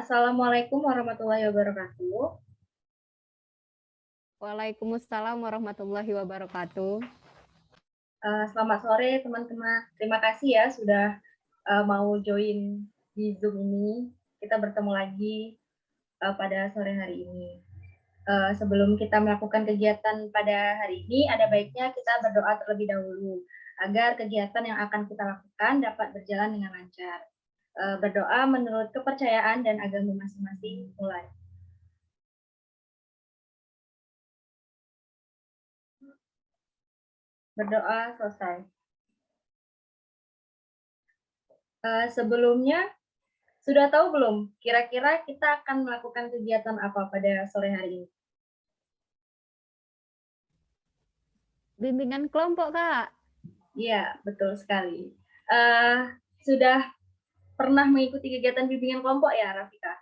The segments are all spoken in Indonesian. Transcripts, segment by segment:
Assalamualaikum warahmatullahi wabarakatuh. Waalaikumsalam warahmatullahi wabarakatuh. Selamat sore teman-teman. Terima kasih ya sudah mau join di Zoom ini. Kita bertemu lagi pada sore hari ini. Sebelum kita melakukan kegiatan pada hari ini, ada baiknya kita berdoa terlebih dahulu agar kegiatan yang akan kita lakukan dapat berjalan dengan lancar. Berdoa menurut kepercayaan dan agama masing-masing. Mulai. Berdoa selesai. Sebelumnya, sudah tahu belum kira-kira kita akan melakukan kegiatan apa pada sore hari ini? Bimbingan kelompok, Kak. Iya, betul sekali. Sudah pernah mengikuti kegiatan bimbingan kelompok ya, Rafika?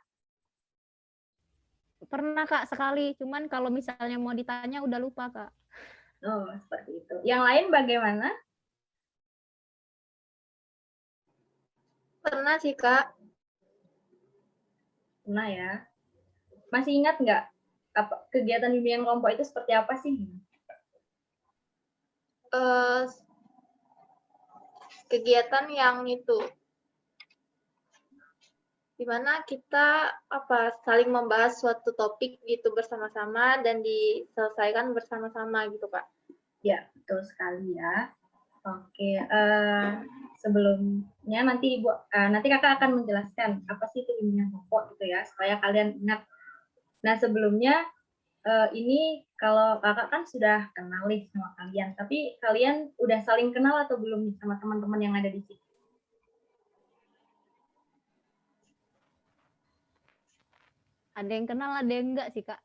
Pernah, Kak, sekali. Cuman kalau misalnya mau ditanya udah lupa, Kak. Oh, seperti itu. Yang lain bagaimana? Pernah sih, Kak. Pernah ya. Masih ingat nggak kegiatan bimbingan kelompok itu seperti apa sih? Kegiatan yang itu, di mana kita saling membahas suatu topik gitu bersama-sama dan diselesaikan bersama-sama gitu, Kak. Ya, betul sekali ya. Oke, sebelumnya nanti kakak akan menjelaskan apa sih itu bimbingan kelompok gitu ya, supaya kalian ingat. Nah, sebelumnya ini kalau kakak kan sudah kenal nih sama kalian, tapi kalian udah saling kenal atau belum nih sama teman-teman yang ada di sini? Ada yang kenal, ada yang enggak sih, Kak.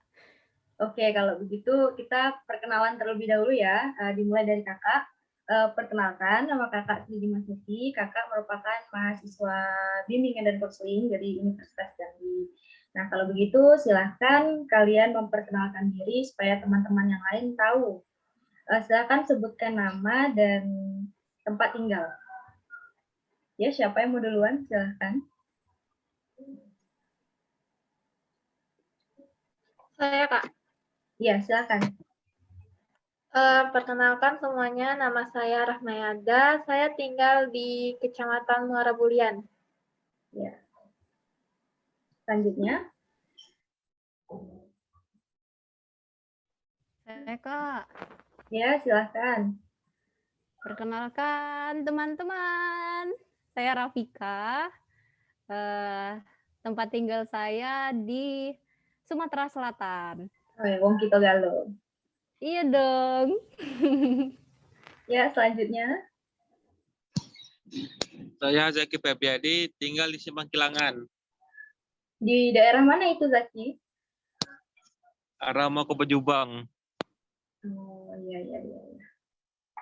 Oke, kalau begitu kita perkenalan terlebih dahulu ya, dimulai dari kakak. Perkenalkan, nama kakak Sri Dimasuki. Kakak merupakan mahasiswa bimbingan dan konseling dari Universitas Jambi. Nah, kalau begitu silahkan kalian memperkenalkan diri supaya teman-teman yang lain tahu. Silahkan sebutkan nama dan tempat tinggal. Ya, siapa yang mau duluan? Silahkan. Saya, Kak. Iya, silahkan. Perkenalkan semuanya, nama saya Rahmayada. Saya tinggal di Kecamatan Muara Bulian. Ya. Selanjutnya. Saya, Kak. Ya, silahkan. Perkenalkan teman-teman. Saya Rafika. Tempat tinggal saya di Sumatera Selatan. Wong Kito Galo. Iya dong. Ya, selanjutnya. Saya Zaki Febiadi, tinggal di Simpang Kilangan. Di daerah mana itu, Zaki? Arah mau ke Bejubang. Oh, iya.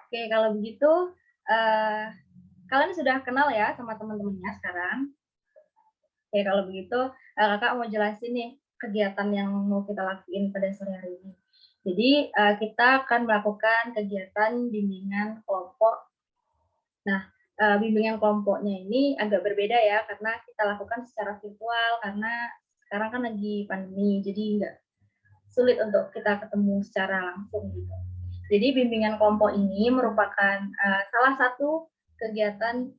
Oke, kalau begitu, kalian sudah kenal ya sama teman-temannya sekarang? Oke, kalau begitu, kakak mau jelasin nih kegiatan yang mau kita lakuin pada sore hari ini. Jadi, kita akan melakukan kegiatan bimbingan kelompok. Nah, bimbingan kelompoknya ini agak berbeda ya, karena kita lakukan secara virtual, karena sekarang kan lagi pandemi, jadi nggak sulit untuk kita ketemu secara langsung gitu. Jadi bimbingan kelompok ini merupakan salah satu kegiatan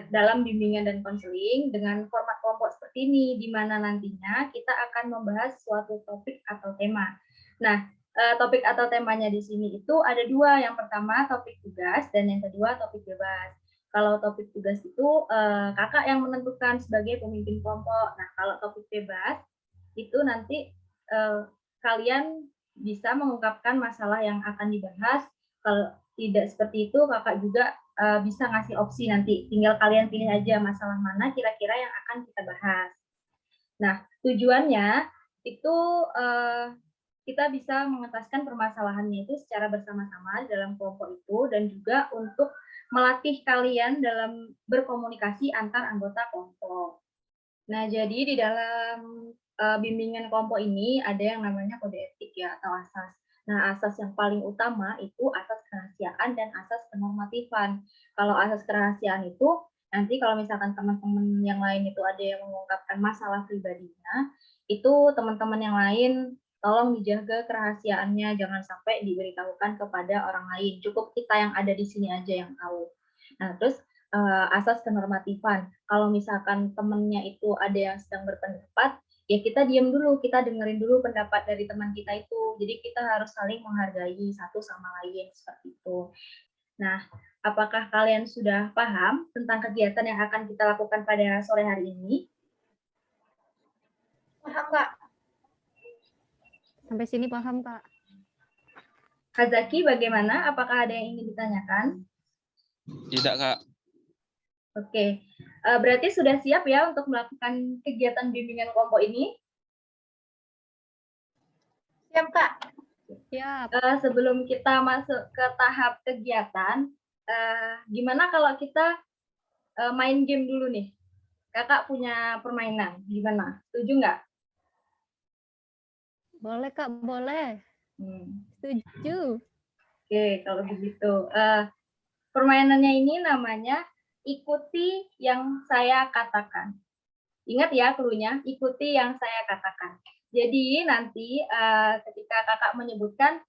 dalam bimbingan dan konseling dengan format kelompok seperti ini, di mana nantinya kita akan membahas suatu topik atau tema. Nah, topik atau temanya di sini itu ada dua. Yang pertama topik tugas dan yang kedua topik bebas. Kalau topik tugas itu kakak yang menentukan sebagai pemimpin kelompok. Nah, kalau topik bebas itu nanti kalian bisa mengungkapkan masalah yang akan dibahas. Kalau tidak seperti itu, kakak juga bisa ngasih opsi nanti. Tinggal kalian pilih aja masalah mana kira-kira yang akan kita bahas. Nah, tujuannya itu kita bisa mengentaskan permasalahannya itu secara bersama-sama dalam kelompok itu, dan juga untuk melatih kalian dalam berkomunikasi antar anggota kelompok. Nah, jadi di dalam bimbingan kelompok ini ada yang namanya kode etik ya, atau asas. Nah, asas yang paling utama itu asas kerahasiaan dan asas penormatifan. Kalau asas kerahasiaan itu Nanti kalau misalkan teman-teman yang lain itu ada yang mengungkapkan masalah pribadinya, itu teman-teman yang lain tolong dijaga kerahasiaannya, jangan sampai diberitahukan kepada orang lain. Cukup kita yang ada di sini aja yang tahu. Nah, terus asas kenormatifan. Kalau misalkan temennya itu ada yang sedang berpendapat, ya kita diam dulu, kita dengerin dulu pendapat dari teman kita itu. Jadi kita harus saling menghargai satu sama lain seperti itu. Nah, apakah kalian sudah paham tentang kegiatan yang akan kita lakukan pada sore hari ini? Paham, Kak? Sampai sini paham, Kak? Hazaki, bagaimana? Apakah ada yang ingin ditanyakan? Tidak, Kak. Oke, berarti sudah siap ya untuk melakukan kegiatan bimbingan kelompok ini? Siap, Kak. Siap. Sebelum kita masuk ke tahap kegiatan, gimana kalau kita main game dulu nih? Kakak punya permainan, gimana? Setuju nggak? Boleh, Kak, boleh. Setuju. Oke, kalau begitu. Permainannya ini namanya ikuti yang saya katakan. Ingat ya cluenya, ikuti yang saya katakan. Jadi nanti ketika kakak menyebutkan,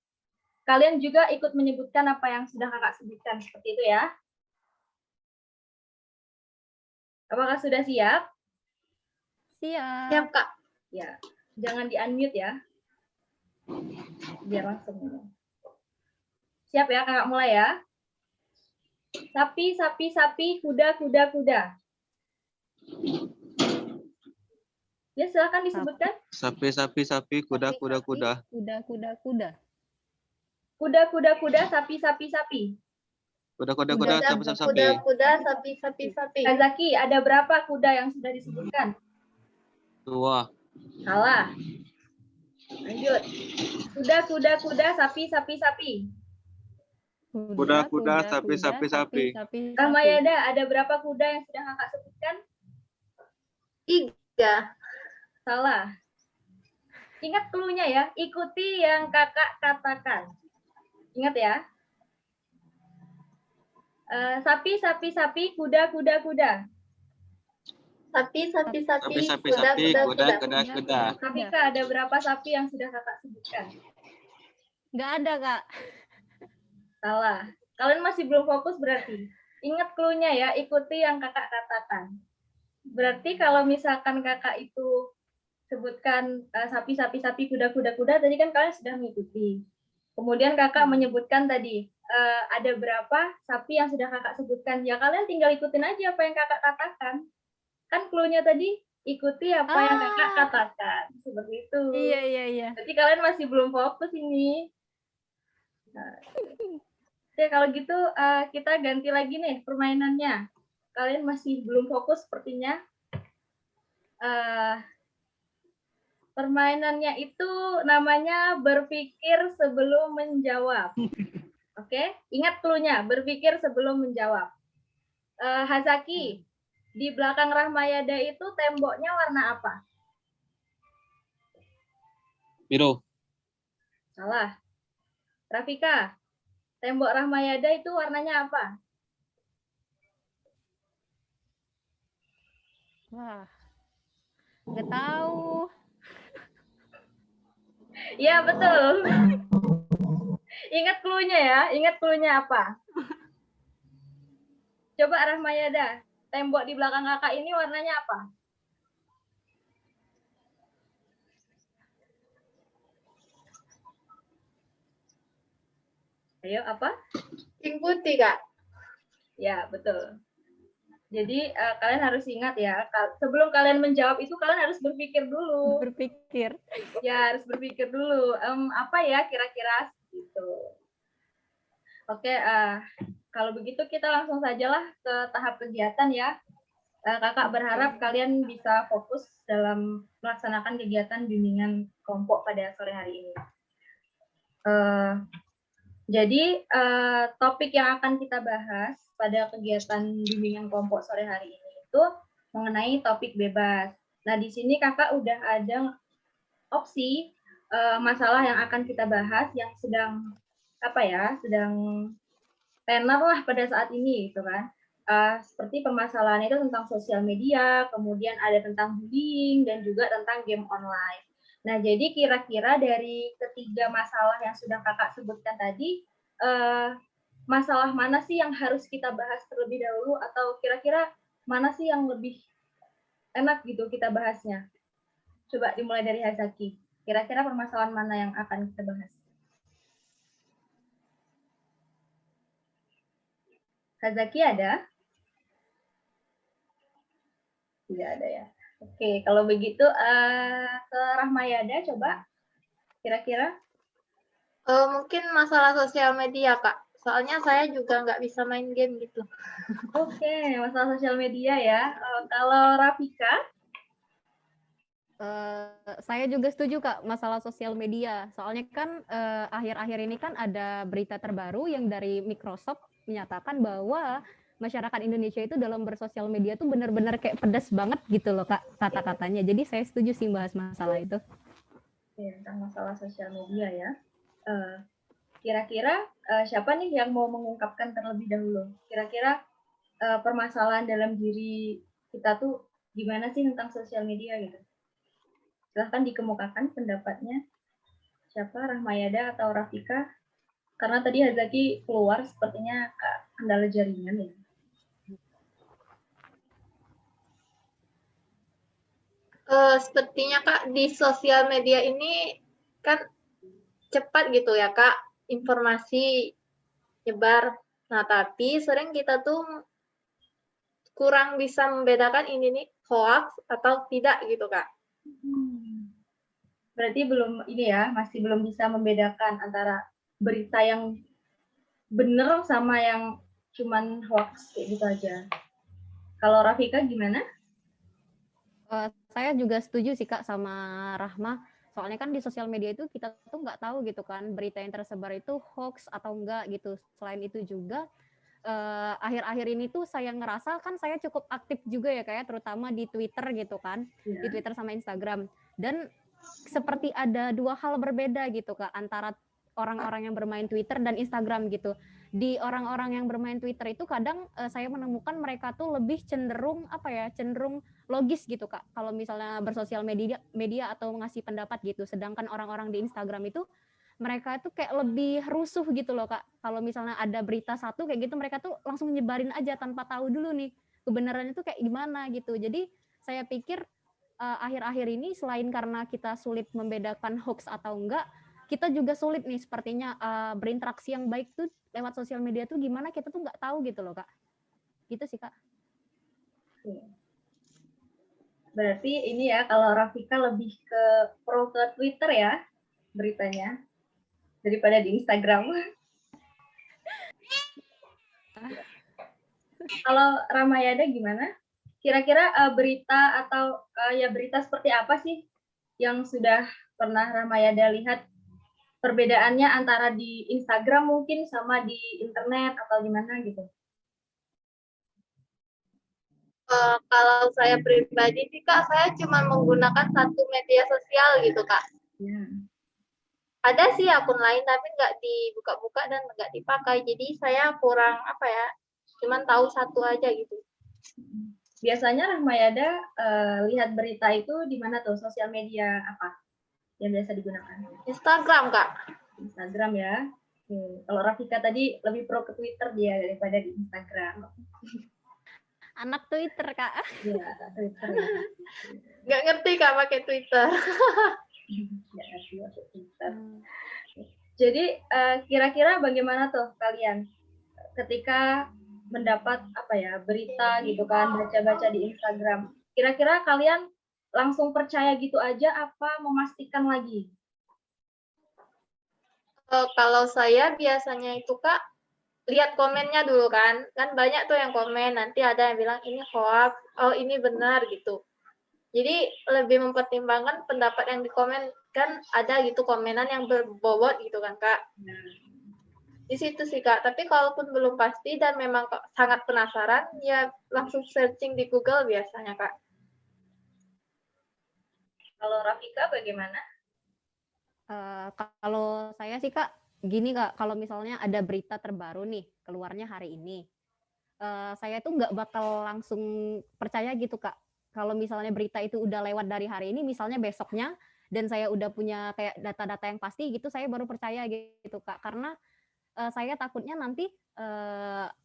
kalian juga ikut menyebutkan apa yang sudah kakak sebutkan. Seperti itu ya. Apakah sudah siap? Siap. Siap, Kak. Ya, jangan di-unmute ya. Biar langsung. Siap ya, kakak mulai ya. Sapi, sapi, sapi, kuda, kuda, kuda. Ya, silakan disebutkan. Sapi, sapi, sapi, kuda, Sapi, kuda, sapi, kuda. Kuda, kuda, kuda. Kuda, kuda, kuda, sapi, sapi, sapi. Kuda, kuda, kuda, Kuda, sapi, sapi, sapi. Kuda, kuda, sapi, sapi, sapi. Hazaki, ada berapa kuda yang sudah disebutkan? 2. Salah. Lanjut. Kuda, kuda, kuda, sapi, sapi, sapi. Kuda, kuda, sapi, sapi, sapi. Rahmayada, ada berapa kuda yang sudah kakak sebutkan? 3. Salah. Ingat cluenya ya, ikuti yang kakak katakan. Ingat ya. Sapi, sapi, sapi, kuda, kuda, kuda. Sapi, sapi, sapi, Sapi, sapi, kuda, sapi, kuda, kuda, kuda. kuda, kuda. Kak, ada berapa sapi yang sudah kakak sebutkan? Nggak ada, Kak. Salah. Kalian masih belum fokus berarti. Ingat cluenya ya, ikuti yang kakak katakan. Berarti kalau misalkan kakak itu sebutkan sapi, sapi, sapi, kuda, kuda, kuda, tadi kan kalian sudah mengikuti. Kemudian kakak menyebutkan tadi, ada berapa sapi yang sudah kakak sebutkan. Ya kalian tinggal ikutin aja apa yang kakak katakan. Kan cluenya tadi, ikuti apa yang kakak katakan. Seperti itu. Iya. Berarti kalian masih belum fokus ini. Nah. Oke, kalau gitu kita ganti lagi nih permainannya. Kalian masih belum fokus sepertinya. Permainannya itu namanya berpikir sebelum menjawab. Oke, ingat cluenya, berpikir sebelum menjawab. Hazaki, di belakang Rahmayada itu temboknya warna apa? Biru. Salah. Rafika, tembok Rahmayada itu warnanya apa? Wah, nggak tahu. Iya, betul. Ingat cluenya ya, ingat cluenya apa? Coba Rahmayada, tembok di belakang kakak ini warnanya apa? Ayo, apa? Pink putih, Kak. Ya, betul. Jadi kalian harus ingat ya, sebelum kalian menjawab itu kalian harus berpikir dulu. Berpikir. Ya, harus berpikir dulu. Apa ya kira-kira gitu. Oke, kalau begitu kita langsung sajalah ke tahap kegiatan ya. Kakak berharap kalian bisa fokus dalam melaksanakan kegiatan bimbingan kelompok pada sore hari ini. Jadi topik yang akan kita bahas pada kegiatan bimbingan kelompok sore hari ini itu mengenai topik bebas. Nah, di sini kakak udah ada opsi masalah yang akan kita bahas yang sedang sedang tenar lah pada saat ini gitu kan. seperti permasalahan itu tentang sosial media, kemudian ada tentang bullying, dan juga tentang game online. Nah, jadi kira-kira dari ketiga masalah yang sudah kakak sebutkan tadi, masalah mana sih yang harus kita bahas terlebih dahulu, atau kira-kira mana sih yang lebih enak gitu kita bahasnya? Coba dimulai dari Hazaki. Kira-kira permasalahan mana yang akan kita bahas? Hazaki ada? Tidak ada ya. Oke, kalau begitu ke Rahmayada coba kira-kira. Mungkin masalah sosial media, Kak. Soalnya saya juga nggak bisa main game gitu. Oke, masalah sosial media ya. Kalau Rafika? Saya juga setuju Kak masalah sosial media. Soalnya kan akhir-akhir ini kan ada berita terbaru yang dari Microsoft menyatakan bahwa masyarakat Indonesia itu dalam bersosial media tuh benar-benar kayak pedas banget gitu loh Kak kata-katanya. Jadi saya setuju sih bahas masalah itu. Ya, tentang masalah sosial media ya. Kira-kira siapa nih yang mau mengungkapkan terlebih dahulu? Kira-kira permasalahan dalam diri kita tuh gimana sih tentang sosial media gitu? Silahkan dikemukakan pendapatnya. Siapa, Rahmayada atau Rafika? Karena tadi Hazaki keluar sepertinya kendala jaringan ya. Sepertinya Kak di sosial media ini kan cepat gitu ya Kak, informasi nyebar. Nah, tapi sering kita tuh kurang bisa membedakan ini nih hoax atau tidak gitu Kak. Berarti belum ini ya, masih belum bisa membedakan antara berita yang benar sama yang cuman hoax kayak gitu aja. Kalau Rafika gimana? Saya juga setuju sih Kak sama Rahma. Soalnya kan di sosial media itu kita tuh nggak tahu gitu kan berita yang tersebar itu hoax atau enggak gitu. Selain itu juga akhir-akhir ini tuh saya ngerasa kan saya cukup aktif juga ya kayak terutama di Twitter gitu kan, di Twitter sama Instagram. Dan seperti ada dua hal berbeda gitu Kak antara orang-orang yang bermain Twitter dan Instagram gitu. Di orang-orang yang bermain Twitter itu kadang saya menemukan mereka tuh lebih cenderung cenderung logis gitu Kak. Kalau misalnya bersosial media atau ngasih pendapat gitu. Sedangkan orang-orang di Instagram itu mereka tuh kayak lebih rusuh gitu loh Kak. Kalau misalnya ada berita satu kayak gitu mereka tuh langsung nyebarin aja tanpa tahu dulu nih kebenarannya tuh kayak gimana gitu. Jadi saya pikir akhir-akhir ini selain karena kita sulit membedakan hoax atau enggak, kita juga sulit nih sepertinya berinteraksi yang baik tuh lewat sosial media tuh gimana kita tuh nggak tahu gitu loh Kak. Gitu sih Kak. Berarti ini ya kalau Rafika lebih ke Twitter ya beritanya daripada di Instagram. Kalau Ramayada gimana? Kira-kira berita atau berita seperti apa sih yang sudah pernah Ramayada lihat perbedaannya antara di Instagram mungkin sama di internet atau gimana gitu? Kalau saya pribadi sih Kak, saya cuma menggunakan satu media sosial gitu Kak. Ada sih akun lain tapi nggak dibuka-buka dan nggak dipakai. Jadi saya kurang cuman tahu satu aja gitu. Biasanya Rahmayada lihat berita itu di mana tuh? Sosial media apa yang biasa digunakan? Instagram Kak. Instagram ya. Kalau Rafika tadi lebih pro ke Twitter dia daripada di Instagram. Anak Twitter Kak. Iya, Twitter ya. Nggak ngerti Kak pakai Twitter. Nggak ngerti pakai Twitter. Jadi kira-kira bagaimana tuh kalian ketika mendapat berita gitu kan, baca-baca di Instagram. Kira-kira kalian langsung percaya gitu aja apa memastikan lagi? Kalau saya biasanya itu Kak lihat komennya dulu kan banyak tuh yang komen, nanti ada yang bilang ini hoax, oh ini benar gitu. Jadi lebih mempertimbangkan pendapat yang dikomen, kan ada gitu komenan yang berbobot gitu kan Kak. Di situ sih Kak, tapi kalaupun belum pasti dan memang sangat penasaran, ya langsung searching di Google biasanya Kak. Kalau Rafika bagaimana? Kalau saya sih Kak, gini Kak, kalau misalnya ada berita terbaru nih, keluarnya hari ini. saya tuh nggak bakal langsung percaya gitu Kak. Kalau misalnya berita itu udah lewat dari hari ini, misalnya besoknya, dan saya udah punya kayak data-data yang pasti gitu, saya baru percaya gitu Kak. Karena saya takutnya nanti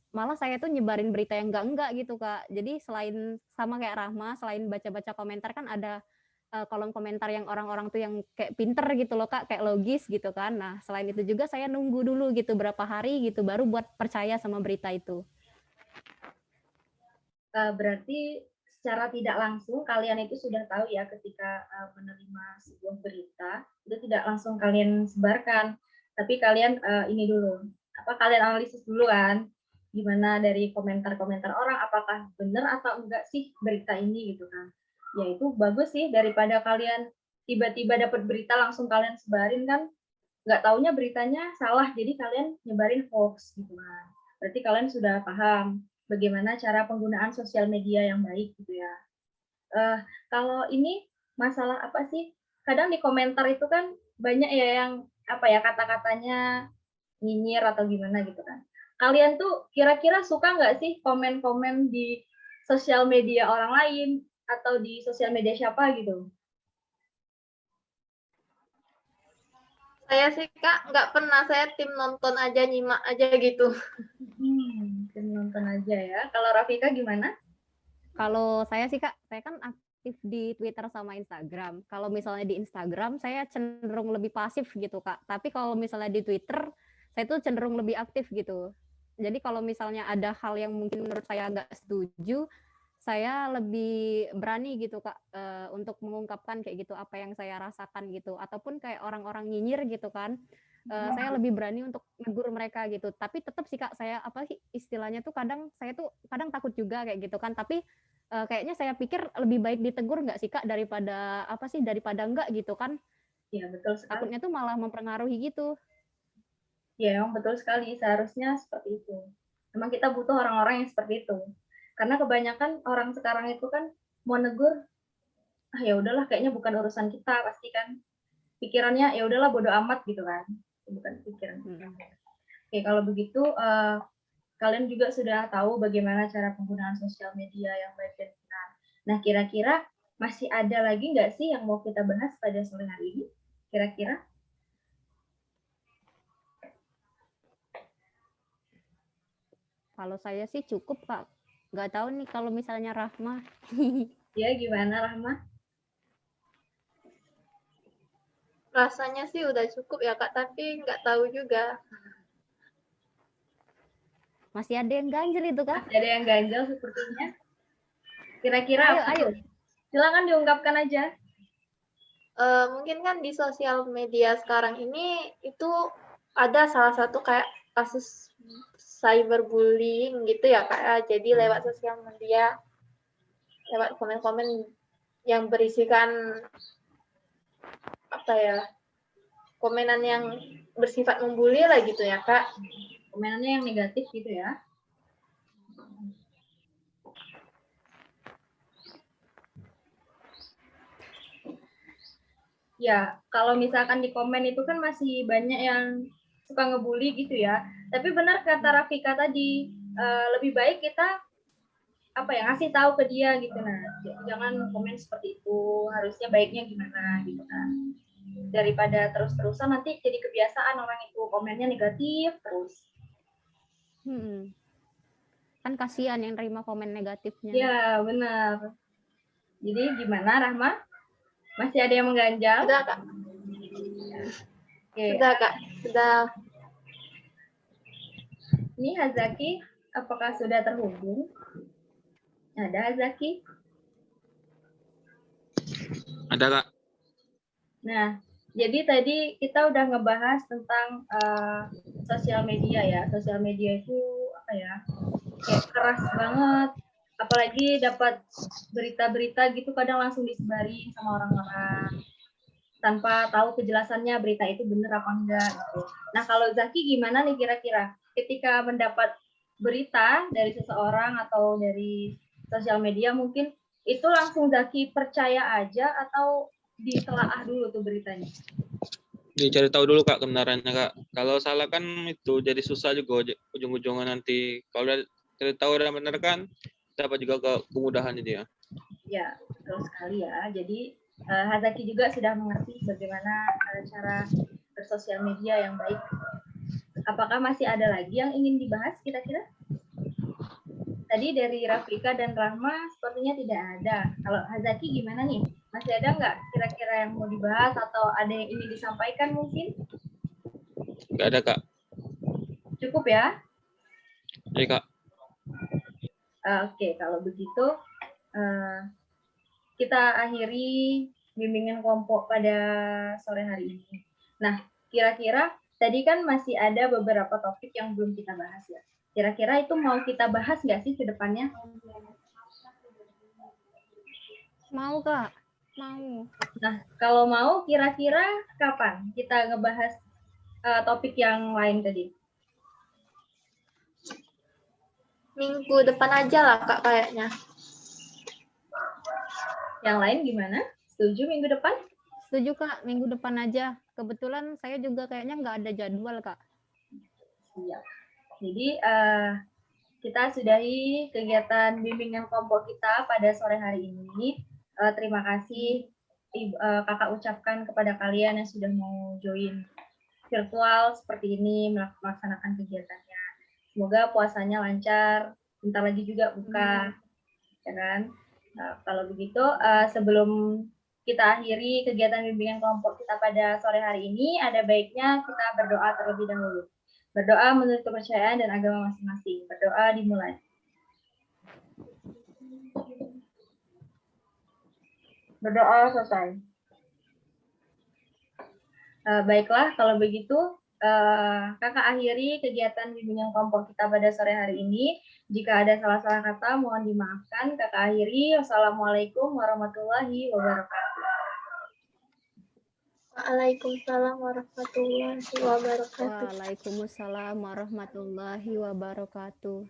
malah saya tuh nyebarin berita yang enggak gitu Kak. Jadi selain sama kayak Rahma, selain baca-baca komentar kan ada kolom komentar yang orang-orang tuh yang kayak pinter gitu loh Kak, kayak logis gitu kan. Nah selain itu juga saya nunggu dulu gitu berapa hari gitu baru buat percaya sama berita itu. Berarti secara tidak langsung kalian itu sudah tahu ya ketika menerima sebuah berita itu tidak langsung kalian sebarkan, tapi kalian ini dulu, kalian analisis dulu kan, gimana dari komentar-komentar orang apakah benar atau enggak sih berita ini gitu kan. Ya itu bagus sih daripada kalian tiba-tiba dapat berita langsung kalian sebarin kan, nggak taunya beritanya salah jadi kalian nyebarin hoax gitu kan. Berarti kalian sudah paham bagaimana cara penggunaan sosial media yang baik gitu ya. Kalau ini masalah apa sih? Kadang di komentar itu kan banyak ya yang kata-katanya nyinyir atau gimana gitu kan. Kalian tuh kira-kira suka nggak sih komen-komen di sosial media orang lain atau di sosial media siapa gitu? Saya sih Kak nggak pernah, saya tim nonton aja, nyimak aja gitu. Tim nonton aja ya. Kalau Rafika gimana? Kalau saya sih Kak, saya kan aktif di Twitter sama Instagram. Kalau misalnya di Instagram saya cenderung lebih pasif gitu Kak. Tapi kalau misalnya di Twitter saya tuh cenderung lebih aktif gitu. Jadi kalau misalnya ada hal yang mungkin menurut saya nggak setuju, saya lebih berani gitu Kak untuk mengungkapkan kayak gitu apa yang saya rasakan gitu. Ataupun kayak orang-orang nyinyir gitu kan. Saya lebih berani untuk negur mereka gitu. Tapi tetap sih Kak, saya apa sih istilahnya tuh saya tuh kadang takut juga kayak gitu kan. Tapi kayaknya saya pikir lebih baik ditegur nggak sih Kak daripada enggak gitu kan. Iya, betul sekali. Takutnya tuh malah mempengaruhi gitu. Ya, emang betul sekali. Seharusnya seperti itu. Memang kita butuh orang-orang yang seperti itu. Karena kebanyakan orang sekarang itu kan mau negur, ya udahlah kayaknya bukan urusan kita pasti kan. Pikirannya ya udahlah bodo amat gitu kan. Bukan pikiran. Oke, kalau begitu kalian juga sudah tahu bagaimana cara penggunaan sosial media yang baik dan benar. Nah, kira-kira masih ada lagi nggak sih yang mau kita bahas pada sore hari ini? Kira-kira? Kalau saya sih cukup Kak. Nggak tahu nih kalau misalnya Rahma. Ya, gimana Rahma? Rasanya sih udah cukup ya Kak, tapi nggak tahu juga. Masih ada yang ganjel itu Kak? Masih ada yang ganjel sepertinya. Kira-kira ayo. Silakan diungkapkan aja. Mungkin kan di sosial media sekarang ini itu ada salah satu kayak kasus cyberbullying gitu ya Kak. Jadi lewat sosial media, lewat komen-komen yang berisikan komenan yang bersifat membuli lah gitu ya Kak. Komenannya yang negatif gitu ya. Ya, kalau misalkan di komen itu kan masih banyak yang suka ngebully gitu ya. Tapi benar kata Rafika tadi, lebih baik kita ngasih tahu ke dia gitu. Nah, jangan komen seperti itu, harusnya baiknya gimana gitu kan. Daripada terus-terusan nanti jadi kebiasaan orang itu komennya negatif terus. Kan kasihan yang terima komen negatifnya. Ya, benar. Jadi gimana Rahma? Masih ada yang mengganjal? Sudah Kak. Oke. Sudah Kak. Sudah. Ini Hazaki, apakah sudah terhubung? Ada Hazaki? Ada Kak. Nah, jadi tadi kita udah ngebahas tentang sosial media ya. Sosial media itu kayak keras banget. Apalagi dapat berita-berita gitu kadang langsung disebarin sama orang-orang tanpa tahu kejelasannya berita itu benar apa enggak gitu. Nah, kalau Zaki gimana nih kira-kira ketika mendapat berita dari seseorang atau dari sosial media mungkin itu langsung Zaki percaya aja atau ditelaah dulu tuh beritanya? Dicari tahu dulu Kak kebenarannya Kak. Kalau salah kan itu jadi susah juga ujung-ujungnya nanti. Kalau Kita tahu dan benar kan, dapat juga kemudahan itu ya. Ya, betul sekali ya. Jadi Hazaki juga sudah mengerti bagaimana cara bersosial media yang baik. Apakah masih ada lagi yang ingin dibahas kira-kira? Tadi dari Rafika dan Rahma sepertinya tidak ada. Kalau Hazaki gimana nih? Masih ada nggak kira-kira yang mau dibahas atau ada yang ingin disampaikan mungkin? Nggak ada, Kak. Cukup ya? Jadi, Kak. Oke, kalau begitu kita akhiri bimbingan kelompok pada sore hari ini. Nah, kira-kira tadi kan masih ada beberapa topik yang belum kita bahas ya. Kira-kira itu mau kita bahas nggak sih ke depannya? Mau, Kak. Mau. Nah, kalau mau kira-kira kapan kita ngebahas topik yang lain tadi? Minggu depan aja lah, Kak, kayaknya. Yang lain gimana? Setuju minggu depan? Setuju, Kak. Minggu depan aja. Kebetulan saya juga kayaknya nggak ada jadwal, Kak. Siap. Jadi kita sudahi kegiatan bimbingan kelompok kita pada sore hari ini. Terima kasih kakak ucapkan kepada kalian yang sudah mau join virtual seperti ini melaksanakan kegiatannya. Semoga puasanya lancar. Bentar lagi juga buka, ya kan? Kalau begitu, sebelum kita akhiri kegiatan bimbingan kelompok kita pada sore hari ini, ada baiknya kita berdoa terlebih dahulu. Berdoa menurut kepercayaan dan agama masing-masing. Berdoa dimulai. Berdoa selesai. Baiklah, kalau begitu kakak akhiri kegiatan bimbingan kelompok kita pada sore hari ini. Jika ada salah-salah kata, mohon dimaafkan. Kakak akhiri. Wassalamualaikum warahmatullahi wabarakatuh. Waalaikumsalam warahmatullahi wabarakatuh. Waalaikumsalam warahmatullahi wabarakatuh.